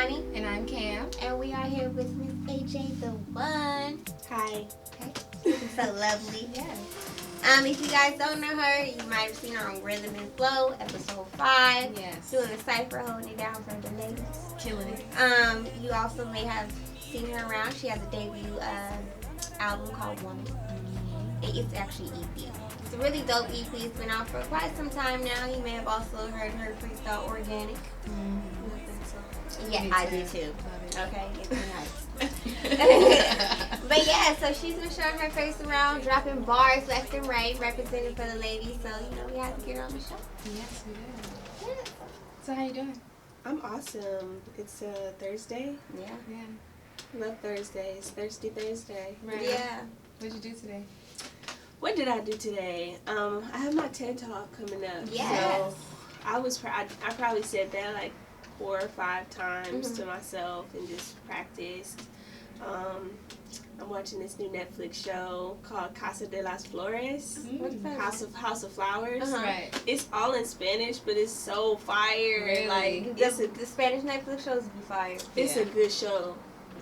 Imani. And I'm Cam. And we are here with Miss AJ the One. Hi. Okay. She's so lovely. Yes. If you guys don't know her, you might have seen her on Rhythm and Flow, episode 5. Yes. Doing the cipher, holding it down for the ladies. Killing it. You also may have seen her around. She has a debut album called Womxn. It's actually EP. It's a really dope EP. It's been out for quite some time now. You may have also heard her freestyle Organic. Yeah, I do too. Okay, it's nice. But yeah, so she's been showing her face around, dropping bars left and right, representing for the ladies. So, we had to get her on the show. Yes, we did. Yeah. So how you doing? I'm awesome. It's Thursday. Yeah. Love Thursdays. Thirsty Thursday. Right. Yeah. What'd you do today? What did I do today? I have my TED Talk coming up. Yes. So I probably said that like 4 or 5 times to myself and just practiced. I'm watching this new Netflix show called Casa de las Flores. What's that? House of Flowers. Right. It's all in Spanish, but it's so fire. Really? Like The Spanish Netflix shows be fire. it's a good show.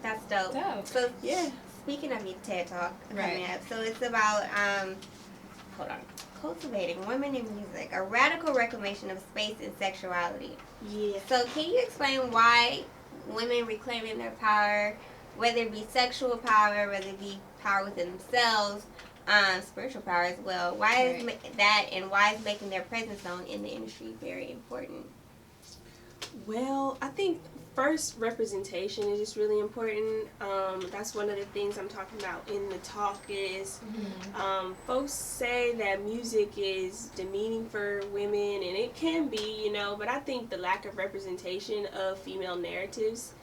That's dope. Dope. So, Yeah. speaking of your TED Talk coming Right. up, so it's about, cultivating women in music, a radical reclamation of space and sexuality. Yeah. So can you explain why women reclaiming their power, whether it be sexual power, whether it be power within themselves, spiritual power as well, why is that, and why is making their presence known in the industry very important? Well, I think first representation is just really important. That's one of the things I'm talking about in the talk is folks say that music is demeaning for women, and it can be, but I think the lack of representation of female narratives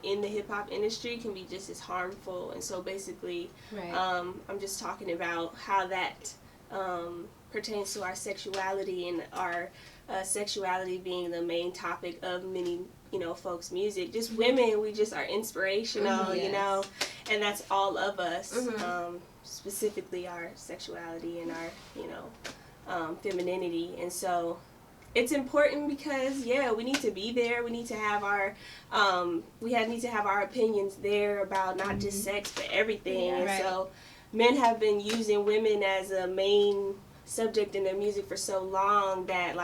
in the hip-hop industry can be just as harmful. And so basically I'm just talking about how that pertains to our sexuality, and our sexuality being the main topic of many folks' music. Just women, we just are inspirational, and that's all of us, specifically our sexuality and our femininity. And so it's important because we need to be there. We need to have our need to have our opinions there about not just sex but everything. And so men have been using women as a main subject in their music for so long that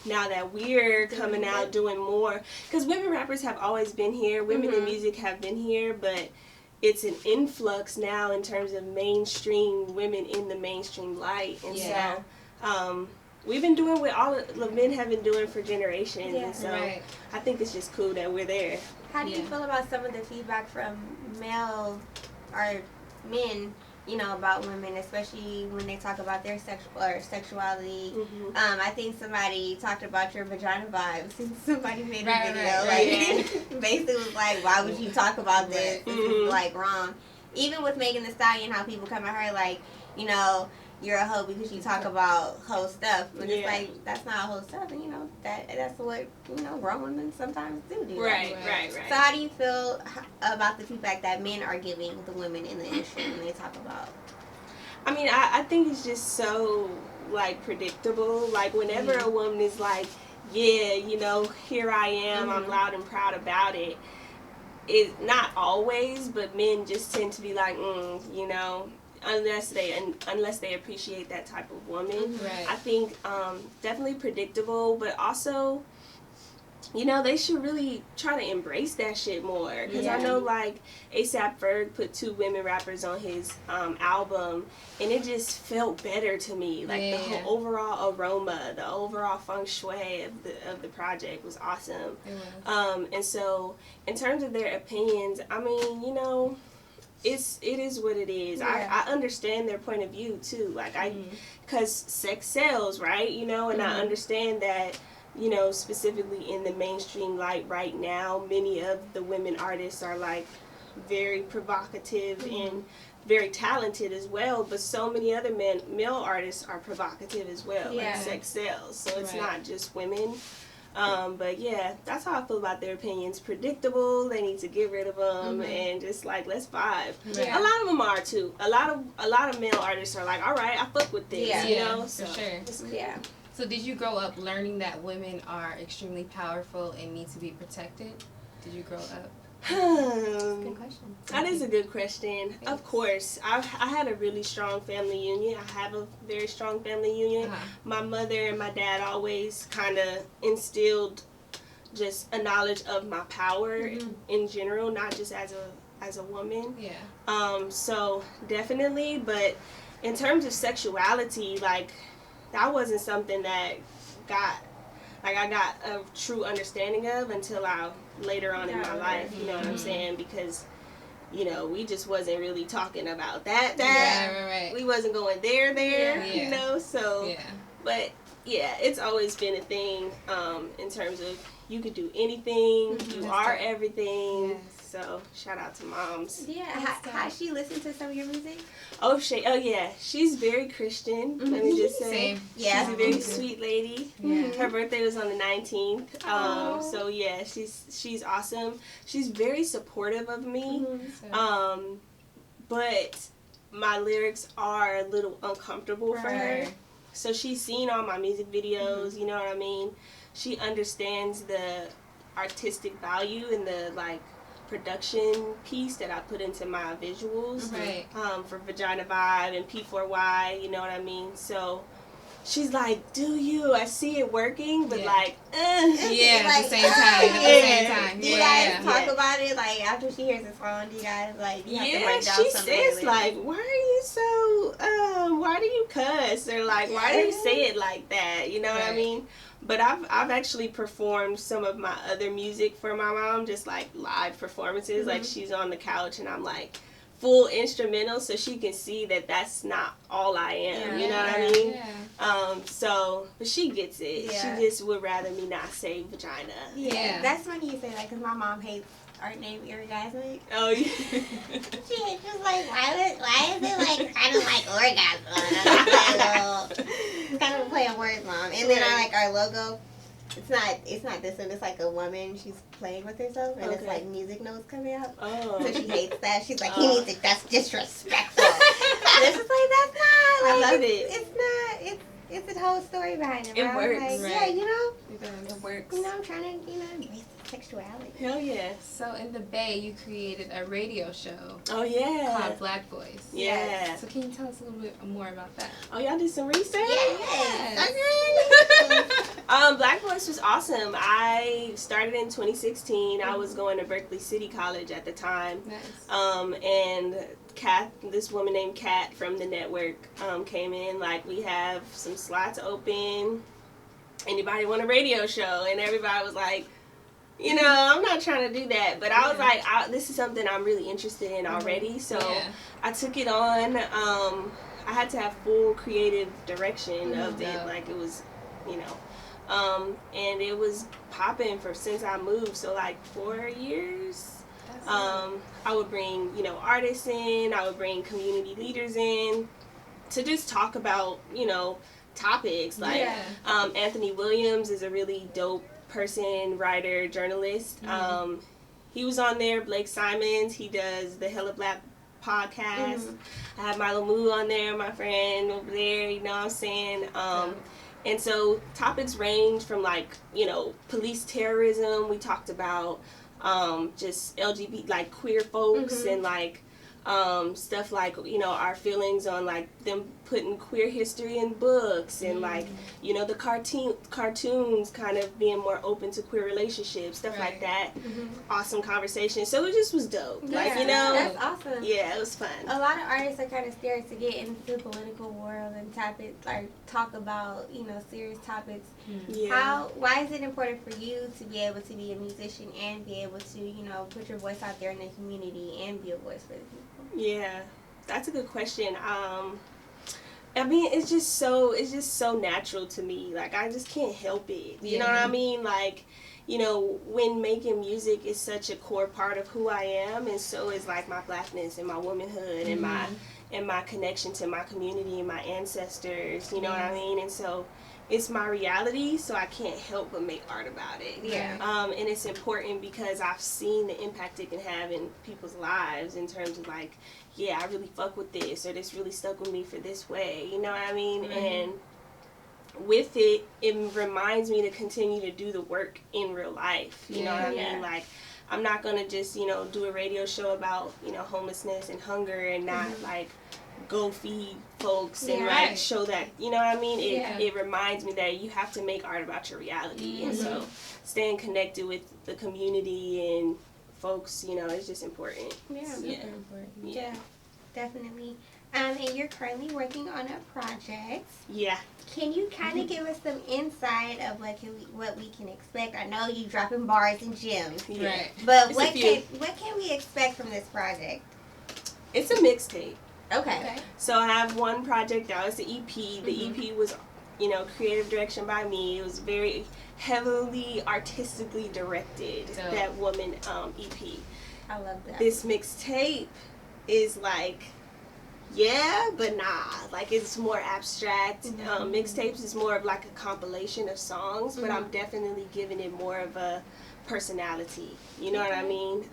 now that we're coming out doing more, because women rappers have always been here, women in music have been here, but it's an influx now in terms of mainstream women in the mainstream light. And so we've been doing what all the men have been doing for generations, and so I think it's just cool that we're there. How do you feel about some of the feedback from male or men, about women, especially when they talk about their sexuality? I think somebody talked about your vagina vibes, and somebody made a video. Basically was like, why would you talk about this? This is wrong. Even with Megan Thee Stallion, how people come at her like, you're a hoe because you talk about hoe stuff, but it's like, that's not hoe stuff, and that's what grown women sometimes do. Right. So how do you feel about the feedback that men are giving the women in the industry when they talk about? I mean, I think it's just so predictable. Whenever a woman is like, here I am, I'm loud and proud about it. It's not always, but men just tend to be like, unless they appreciate that type of woman. I think definitely predictable, but also they should really try to embrace that shit more, because I know A$AP Ferg put 2 women rappers on his album, and it just felt better to me. The whole overall aroma, the overall feng shui of the project was awesome. And so in terms of their opinions, I mean, it is what it is. I understand their point of view too. Because sex sells, right? And I understand that, specifically in the mainstream light right now, many of the women artists are very provocative and very talented as well. But so many other male artists are provocative as well. Sex sells, so it's not just women. But that's how I feel about their opinions. Predictable. They need to get rid of them and just let's vibe. A lot of them are too. A lot of male artists are all right, I fuck with this. So, for sure. So did you grow up learning that women are extremely powerful and need to be protected? did you grow up? Good question. That is a good question. Thanks. Of course, I had a really strong family union. I have a very strong family union. My mother and my dad always kind of instilled just a knowledge of my power in general, not just as a woman. Yeah. So definitely, but in terms of sexuality, like, that wasn't something that I got a true understanding of until later on in my life, you know what I'm saying? Because, you know, we just wasn't really talking about that. Right. We wasn't going there, Yeah. you know? So, Yeah. but, yeah, it's always been a thing in terms of you could do anything, you are everything. Yes. So, shout out to moms. Yeah, has she listened to some of your music? Oh yeah, she's very Christian. Let me just say, Same. Yeah. she's a very sweet lady. Yeah. Her birthday was on the 19th. So yeah, she's awesome. She's very supportive of me. But my lyrics are a little uncomfortable for her. So she's seen all my music videos. You know what I mean? She understands the artistic value and the production piece that I put into my visuals, for Vagina Vibe and P4Y, you know what I mean? So she's like, do you? I see it working, but at the same time. Do you guys talk about it, after she hears the song? Do you guys, you have to break down she some says, of it? why are you so, why do you cuss? Or, why do you say it like that? You know what I mean? But I've actually performed some of my other music for my mom, just live performances. She's on the couch and I'm full instrumental, so she can see that that's not all I am. You know what I mean? But she gets it. Yeah. She just would rather me not say vagina. Yeah. That's funny you say that, because my mom hates art name Eargazmic. Oh yeah. She hates just why is it kind of like orgasm? It's kind of a play on words, Mom. And then our logo. It's not this one. It's a woman. She's playing with herself, and it's music notes coming out. Oh. So she hates that. She's like, he needs it. That's disrespectful. This is that's not. I love it. It's not. It's a whole story behind it. It works. Yeah, It works. I'm trying to embrace sexuality. Hell yeah. So in the Bay, you created a radio show. Oh yeah. Called Black Voice. Yeah. So can you tell us a little bit more about that? Oh, y'all did some research? Yes. Black Voice was awesome. I started in 2016. I was going to Berkeley City College at the time. Nice. And Kat, this woman named Kat from the network, came in. We have some slots open. Anybody want a radio show? And everybody was like, I'm not trying to do that. But I was like, this is something I'm really interested in already. So I took it on. I had to have full creative direction of it. It was, and it was popping since I moved. So 4 years. I would bring, artists in. I would bring community leaders in to just talk about, topics. Anthony Williams is a really dope person, writer, journalist. He was on there. Blake Simons, he does the Hella Black podcast. I have Milo Moo on there, my friend over there, you know what I'm saying? And so topics range from police terrorism. We talked about just LGBT, queer folks, and stuff our feelings on them putting queer history in books, and the cartoons kind of being more open to queer relationships, stuff like that. Awesome conversation. So it just was dope. That's awesome. Yeah, it was fun. A lot of artists are kind of scared to get into the political world and talk about serious topics. Why is it important for you to be able to be a musician and be able to put your voice out there in the community and be a voice for the people? Yeah, that's a good question. I mean, it's just so natural to me. I just can't help it. You know what I mean? When making music is such a core part of who I am, and so is my blackness and my womanhood and my connection to my community and my ancestors. You know what I mean? And so it's my reality, so I can't help but make art about it. And it's important because I've seen the impact it can have in people's lives in terms of I really fuck with this, or this really stuck with me for this way. You know what I mean? And with it reminds me to continue to do the work in real life. You know what I mean? I'm not going to just, do a radio show about, homelessness and hunger and not, like, go feed folks and, like, show that, you know what I mean? It reminds me that you have to make art about your reality. And so staying connected with the community and folks, is just important. Yeah. Super important. Yeah, definitely. And you're currently working on a project. Yeah. Can you kind of give us some insight of what we can expect? I know you dropping bars and gems, Right? But what can we expect from this project? It's a mixtape. Okay. So I have one project out. It's an EP. The EP was, creative direction by me. It was very heavily artistically directed. Dope. That Woman EP. I love that. This mixtape is like, yeah, but nah. Like, it's more abstract. Mixtapes is more of like a compilation of songs, but I'm definitely giving it more of a personality. You know what I mean?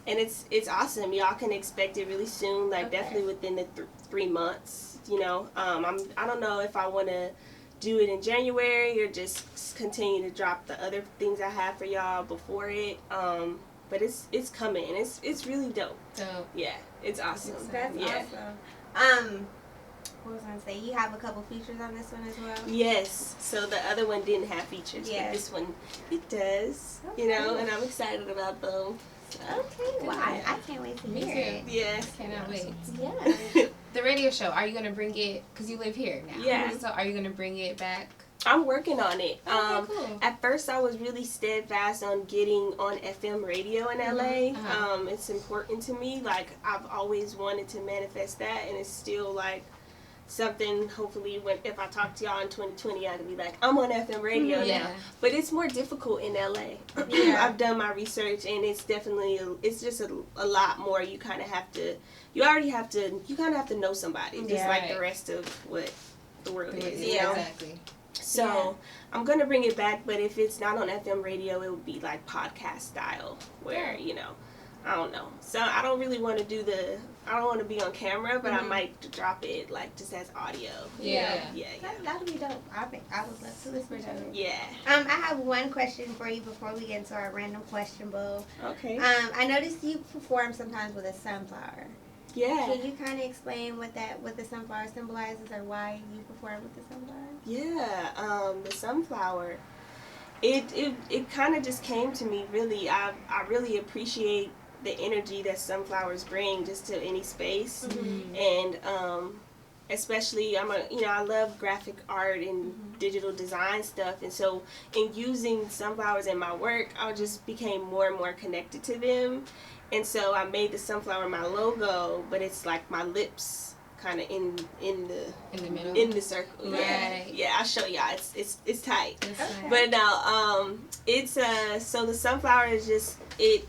And it's awesome. Y'all can expect it really soon. Like, definitely within the 3 months. I don't know if I want to do it in January or just continue to drop the other things I have for y'all before it. But it's coming. It's really dope. Dope. Yeah, it's awesome. That's awesome. What was I going to say? You have a couple features on this one as well? Yes. So the other one didn't have features, but this one, it does. Okay. And I'm excited about them. So. Okay. Well, I can't wait to hear it. Yeah. Cannot wait. Yeah. The radio show, are you going to bring it, because you live here now. Yeah. So are you going to bring it back? I'm working on it. Okay, cool. At first, I was really steadfast on getting on FM radio in LA. It's important to me. Like, I've always wanted to manifest that, and it's still, like, something, hopefully, if I talk to y'all in 2020, I can be like, I'm on FM radio now. But it's more difficult in LA. I've done my research, and it's definitely, it's just a lot more. You kind of have to, you kind of have to know somebody, just like the rest of what the world is, you know? Exactly. So I'm going to bring it back, but if it's not on FM radio, it would be like podcast style where, I don't know. So I don't really want to I don't want to be on camera, but I might drop it like just as audio. Yeah. That would be dope. I would love to listen to it. Yeah. I have one question for you before we get into our random question bowl. Okay. I noticed you perform sometimes with a sunflower. Yeah. Can you kind of explain what the sunflower symbolizes, or why you perform with the sunflower? Yeah. The sunflower. It kind of just came to me. Really, I really appreciate the energy that sunflowers bring just to any space, and especially I love graphic art and digital design stuff, and so in using sunflowers in my work, I just became more and more connected to them. And so I made the sunflower my logo, but it's like my lips kind of in the middle, in the circle. Right. Yeah, I'll show y'all. It's tight. Okay. But no, it's so the sunflower is just it.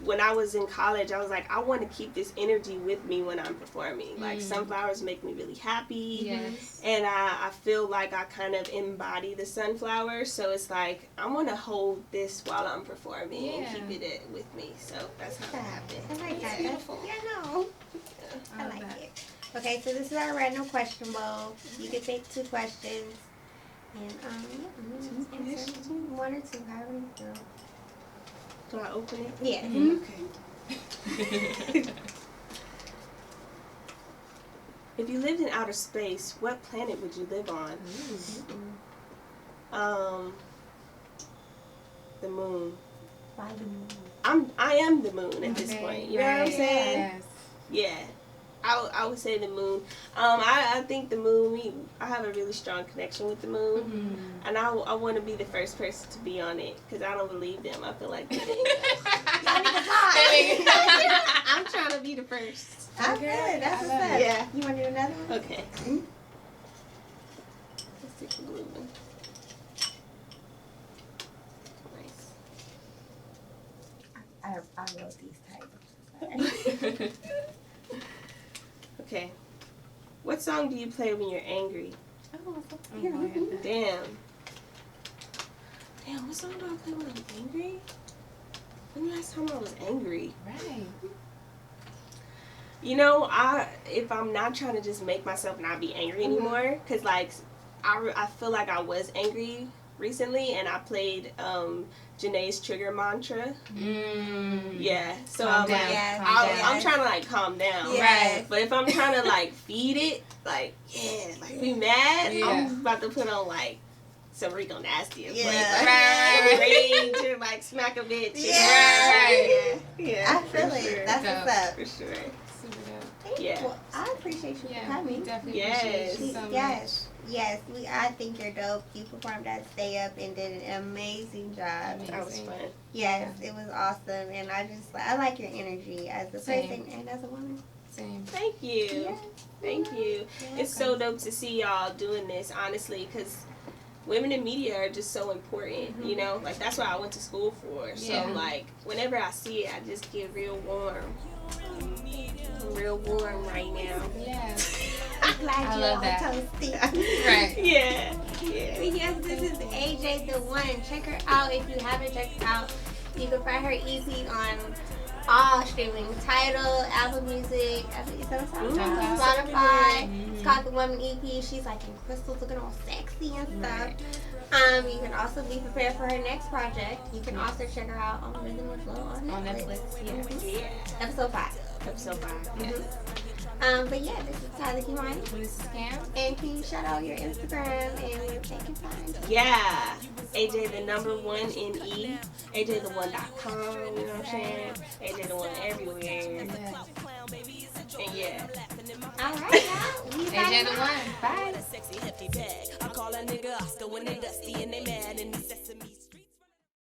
When I was in college, I was like, I want to keep this energy with me when I'm performing. Like, sunflowers make me really happy. Yes. And I feel like I kind of embody the sunflower. So it's like, I want to hold this while I'm performing and keep it with me. So that's how it happened. I like that. Beautiful. Yeah, no. I like it. Okay, so this is our random question bowl. You can take 2 questions. And, answer 1 or 2, however you feel. Do I open it? Yeah. Okay. If you lived in outer space, what planet would you live on? The moon. Why the moon? I am the moon at this point. You know what I'm saying? Yes. Yeah. I would say the moon. I think the moon, I have a really strong connection with the moon. And I want to be the first person to be on it, because I don't believe them. I feel like I'm trying to be the first. Okay, that's what's up. Yeah. You want to do another one? Okay. Let's take the blue one. Nice. I wrote these titles. Okay. What song do you play when you're angry? Damn, what song do I play when I'm angry? When the last time I was angry? Right. If I'm not trying to just make myself not be angry anymore, because, like, I feel like I was angry recently, and I played Janae's trigger mantra. Yeah, so I'm like, I'm trying to like calm down. Yes. But if I'm trying to like feed it, like be mad, I'm about to put on like some Rico Nasty, like rage or like smack a bitch. Yeah. Yeah. I feel it. That's what's up. For sure. Super dope. Thank you. Well, I appreciate you for coming. Definitely appreciate you so much. Yes, I think you're dope. You performed at Stay Up and did an amazing job. That was fun. Yes, it was awesome, and I like your energy as a person and as a woman. Same. Thank you. Yes. Thank you. It's so dope to see y'all doing this, honestly, because women in media are just so important, you know? Like, that's what I went to school for. So, like, whenever I see it, I just get real warm. I'm real warm right now. Yeah. I'm glad I you're love all that. toasty. Right. Yeah. Yes, this is AJ the One. Check her out if you haven't checked her out. You can find her easy on all streaming. Tidal, Apple Music, Spotify. It's called The Woman EP. She's like in crystals, looking all sexy and stuff. You can also be prepared for her next project. You can also check her out on Rhythm with Flow on Netflix. Yeah. Episode 5. Episode 5. Yes. But yeah, this is Tyler Kimani. This is Cam. And can you shout out your Instagram and where they can find you? Yeah. AJ the number 1 in E. AJthe1.com, you know what I'm saying? AJ the One everywhere. And yeah. Alright, y'all. AJ the One. Bye. Sexy hefty bag. I call a nigga Oscar when they dusty and they mad and they sesame.